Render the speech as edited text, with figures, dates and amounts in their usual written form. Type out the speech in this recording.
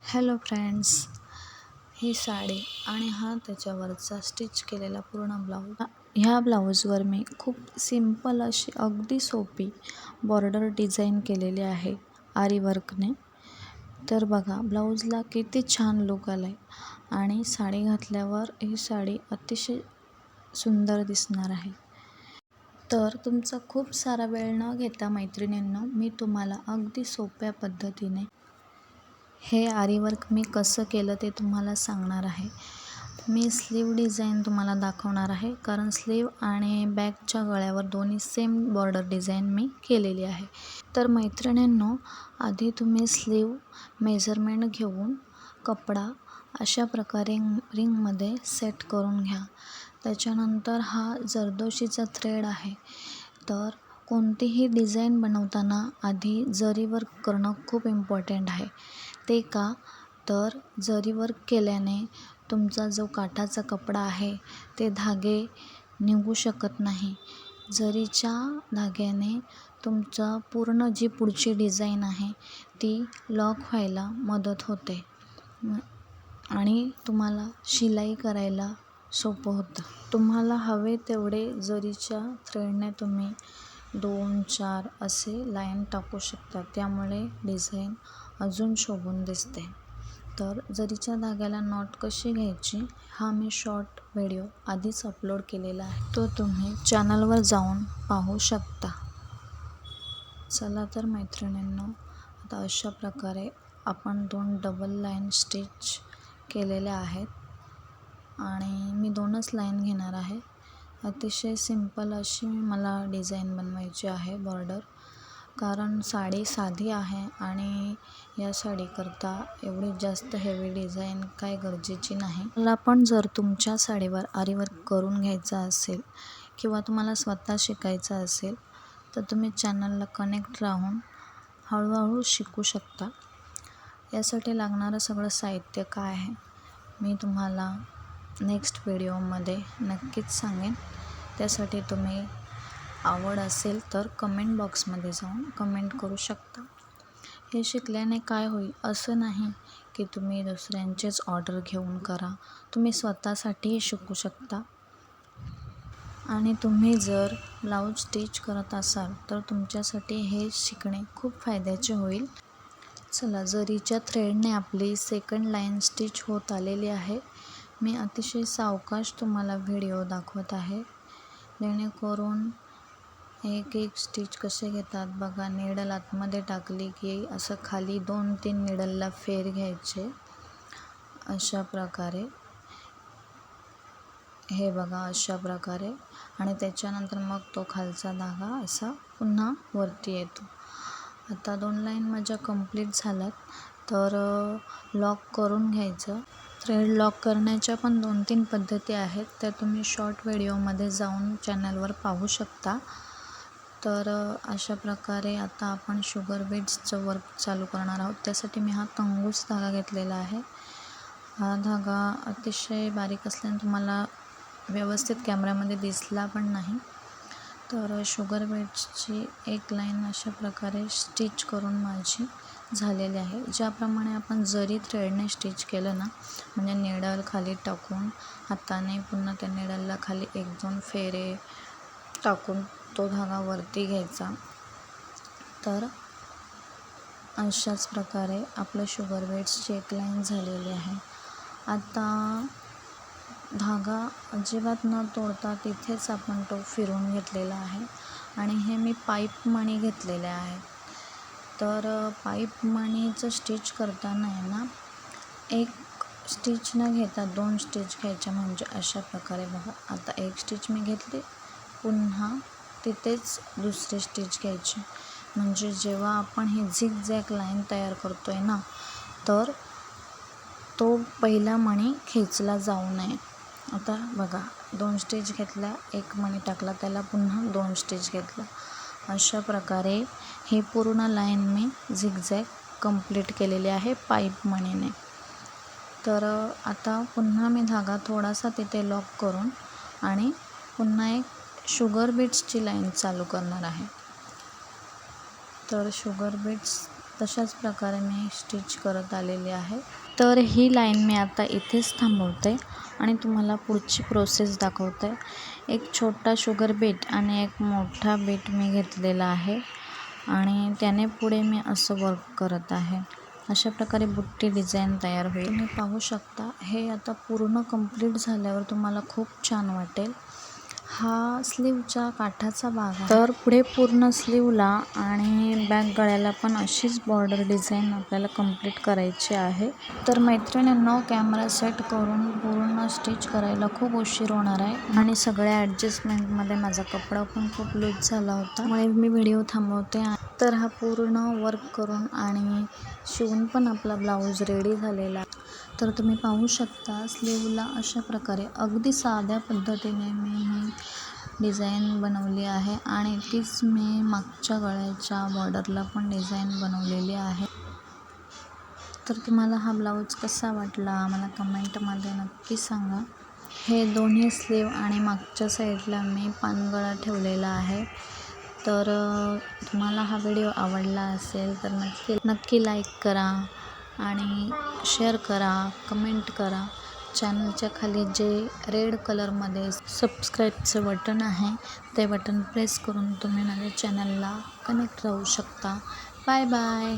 Hello friends, ही साडी आणि हा त्याच्यावरचा stitch केलेला पूर्ण ब्लाऊज. ह्या ब्लाऊजवर मी खूप सिंपल अशी अगदी सोपी बॉर्डर डिझाईन केलेली आहे आरी वर्कने. तर बघा ब्लाऊजला किती छान लुक आला आहे आणि साडी घातल्यावर ही साडी अतिशय सुंदर दिसणार आहे. तर तुमचा खूप सारा वेळ न घेता मैत्रिणींनो, मी तुम्हाला अगदी सोप्या पद्धतीने हे आरी वर्क मी कसं केलं ते तुम्हाला सांगणार आहे. मी स्लीव डिझाईन तुम्हाला दाखवणार आहे, कारण स्लीव आणि बॅकच्या गळ्यावर दोन्ही सेम बॉर्डर डिझाईन मी केलेली आहे. तर मैत्रिणींनो, आधी तुम्ही स्लीव मेजरमेंट घेऊन कपडा अशा प्रकारे रिंगमध्ये सेट करून घ्या. त्याच्यानंतर हा जरदोशीचा थ्रेड आहे. तर कोणतीही डिझाईन बनवताना आधी जरी वर्क करणं खूप इम्पॉर्टंट आहे. ते का, तर जरी वर्क केल्याने तुमचा जो काठाचा कपडा आहे ते धागे निघू शकत नाही. जरीच्या धाग्याने तुमचा पूर्ण जी पुढची डिझाईन आहे ती लॉक व्हायला मदत होते आणि तुम्हाला शिलाई करायला सोपं होतं. तुम्हाला हवे तेवढे जरीच्या थ्रेडने तुम्ही 2-4 असे लाईन टाकू शकता, त्यामुळे डिझाईन अजून शोभून दिसते. तर जरीच्या धाग्याला नॉट कशी घ्यायची हा मी शॉर्ट व्हिडिओ आधीच अपलोड केलेला आहे, तो तुम्ही चॅनलवर जाऊन पाहू शकता. चला तर मैत्रिणींनो, आता अशा प्रकारे आपण 2 डबल लाईन स्टिच केलेल्या आहेत आणि मी 2च लाईन घेणार आहे. अतिशय सिंपल अशी मला डिझाईन बनवायची आहे बॉर्डर, कारण साडी साधी आहे आणि या साडीकरता एवढी जास्त हेवी डिझाईन काय गरजेची नाही. मला पण जर तुमच्या साडीवर आरी वर्क करून घ्यायचा असेल किंवा तुम्हाला स्वतः शिकायचं असेल तर तुम्ही चॅनलला कनेक्ट राहून हळूहळू शिकू शकता. यासाठी लागणारं सगळं साहित्य काय आहे मी तुम्हाला नेक्स्ट व्हिडिओमध्ये नक्कीच सांगेन. त्यासाठी तुम्ही आवड असेल तर कमेंट बॉक्समध्ये जाऊन कमेंट करू शकता. हे शिकल्याने काय होईल असं नाही की तुम्ही दुसऱ्यांचेच ऑर्डर घेऊन करा, तुम्ही स्वतःसाठीही शिकू शकता. आणि तुम्ही जर ब्लाऊज स्टिच करत असाल तर तुमच्यासाठी हे शिकणे खूप फायद्याचे होईल. चला, जरीच्या थ्रेडने आपली सेकंड लाईन स्टिच होत आलेली आहे. मी अतिशय सावकाश तुम्हाला व्हिडिओ दाखवत आहे, जेणेकरून एक स्टिच कसे घेतात बघा. निडल आतमध्ये टाकली की असं खाली 2-3 निडलला फेर घ्यायचे अशा प्रकारे. हे बघा अशा प्रकारे, आणि त्याच्यानंतर मग तो खालचा धागा असा पुन्हा वरती येतो. आता 2 लाईन माझ्या कंप्लीट झाल्यात, तर लॉक करून घ्यायचं. थ्रेड लॉक करण्याच्या पण 2-3 पद्धती आहेत, त्या तुम्ही शॉर्ट व्हिडिओमध्ये जाऊन चॅनलवर पाहू शकता. तर अशा प्रकारे आता आपण शुगर बीड्सचं वर्क चालू करणार आहोत. त्यासाठी मी हा तंगूस धागा घेतलेला आहे. हा धागा अतिशय बारीक असल्याने तुम्हाला व्यवस्थित कॅमेऱ्यामध्ये दिसला पण नाही. तर शुगर बीड्सची एक लाईन अशा प्रकारे स्टिच करून माझी झालेली आहे. ज्याप्रमाणे आपण जरी थ्रेडने स्टिच केलं ना, म्हणजे निडल खाली टाकून हाताने पुन्हा त्या निडलला खाली 1-2 फेरे टाकून तो धागा वरती घ्यायचा. तर अशाच प्रकारे आपलं शुगर बीड्सची एक लाईन झालेली आहे. आता धागा अजिबात न तोडता तिथेच आपण तो फिरून घेतलेला आहे आणि हे मी पाईप मणी घेतलेले आहेत. तर पाईप मणीचं स्टिच करताना आहे ना, एक स्टिच न घेता 2 स्टिच घ्यायच्या, म्हणजे अशा प्रकारे बघा. आता एक स्टिच मी घेतली, पुन्हा तिथेच दुसरी स्टिच घ्यायची, म्हणजे जेव्हा आपण ही झिगझॅग लाईन तयार करतो आहे ना, तर तो पहिला मणी खेचला जाऊ नये. आता बघा 2 स्टिच घेतल्या, एक मणी टाकला, त्याला पुन्हा 2 स्टिच घेतला. अशा प्रकारे ही पूर्ण लाईन मी झिगझॅग कंप्लीट केलेली आहे पाईप मणीने. तर आता पुन्हा मी धागा थोडासा तिथे लॉक करून आणि पुन्हा एक शुगर बीड्सची लाईन चालू करणार आहे. तर शुगर बीड्स तशाच प्रकारे मी स्टिच करत आलेली आहे. तर ही लाईन मी आता इथेच थांबवते आणि तुम्हाला पुढची प्रोसेस दाखवते. एक छोटा शुगर बीट आणि एक मोठा बीट मी घेतलेला आहे आणि त्याने पुढे मी असं वर्क करत आहे. अशा प्रकारे बुट्टी डिझाईन तयार होईल. तुम्ही पाहू शकता. हे आता पूर्ण कंप्लीट झाल्यावर तुम्हाला खूप छान वाटेल. हा स्लीवच्या काठाचा भाग आहे. तर पुढे पूर्ण स्लीवला आणि बॅक गळ्याला पण अशीच बॉर्डर डिझाईन आपल्याला कंप्लीट करायची आहे. तर मैत्रिणींनो, कॅमेरा सेट करून पूर्ण स्टिच करायला खूप उशीर होणार आहे आणि सगळ्या ॲडजस्टमेंटमध्ये माझा कपडा पण खूप लूज झाला होता, त्यामुळे मी व्हिडिओ थांबवते. तर हा पूर्ण वर्क करून आणि शिवून पण आपला ब्लाऊज रेडी झालेला आहे. तर तुम्ही पाहू शकता स्लीवला अशा प्रकारे अगदी साध्या पद्धतीने मी ही डिझाईन बनवली आहे आणि तीच मी मागच्या गळ्याच्या बॉर्डरला पण डिझाईन बनवलेली आहे. तर तुम्हाला हा ब्लाऊज कसा वाटला मला कमेंटमध्ये नक्की सांगा. हे दोन्ही स्लीव आणि मागच्या साईडला मी पानगळा ठेवलेला आहे. तर तुम्हाला हा व्हिडिओ आवडला असेल तर नक्की लाईक करा आणि शेअर करा, कमेंट करा. चॅनलच्या खाली जे रेड कलरमध्ये सबस्क्राईबचं बटन आहे ते बटन प्रेस करून तुम्ही माझ्या चॅनलला कनेक्ट राहू शकता. Bye bye.